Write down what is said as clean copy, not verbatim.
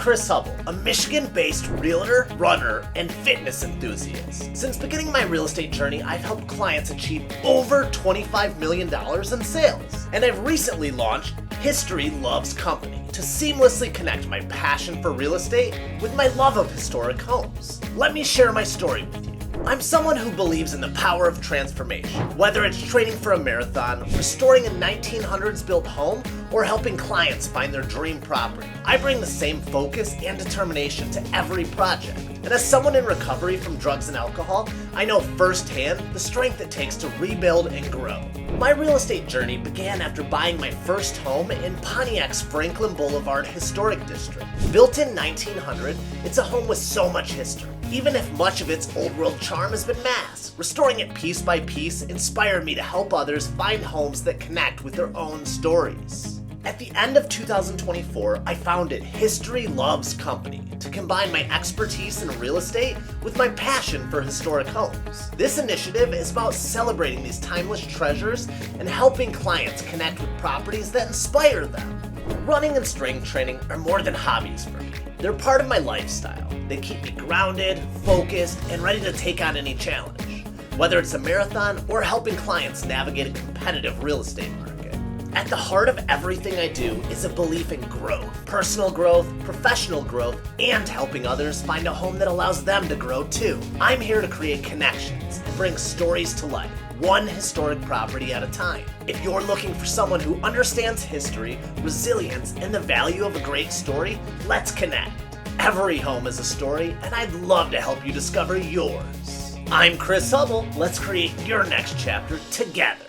Chris Hubel, a Michigan-based realtor, runner, and fitness enthusiast. Since beginning my real estate journey, I've helped clients achieve over $25 million in sales. And I've recently launched History Loves Company to seamlessly connect my passion for real estate with my love of historic homes. Let me share my story with you. I'm someone who believes in the power of transformation. Whether it's training for a marathon, restoring a 1900s built home, or helping clients find their dream property, I bring the same focus and determination to every project. And as someone in recovery from drugs and alcohol, I know firsthand the strength it takes to rebuild and grow. My real estate journey began after buying my first home in Pontiac's Franklin Boulevard Historic District. Built in 1900, it's a home with so much history. Even if much of its old world charm has been masked, restoring it piece by piece inspired me to help others find homes that connect with their own stories. At the end of 2024, I founded History Loves Company to combine my expertise in real estate with my passion for historic homes. This initiative is about celebrating these timeless treasures and helping clients connect with properties that inspire them. Running and strength training are more than hobbies for me. They're part of my lifestyle. They keep me grounded, focused, and ready to take on any challenge, whether it's a marathon or helping clients navigate a competitive real estate market. At the heart of everything I do is a belief in growth, personal growth, professional growth, and helping others find a home that allows them to grow too. I'm here to create connections and bring stories to life, one historic property at a time. If you're looking for someone who understands history, resilience, and the value of a great story, let's connect. Every home is a story, and I'd love to help you discover yours. I'm Chris Hubel. Let's create your next chapter together.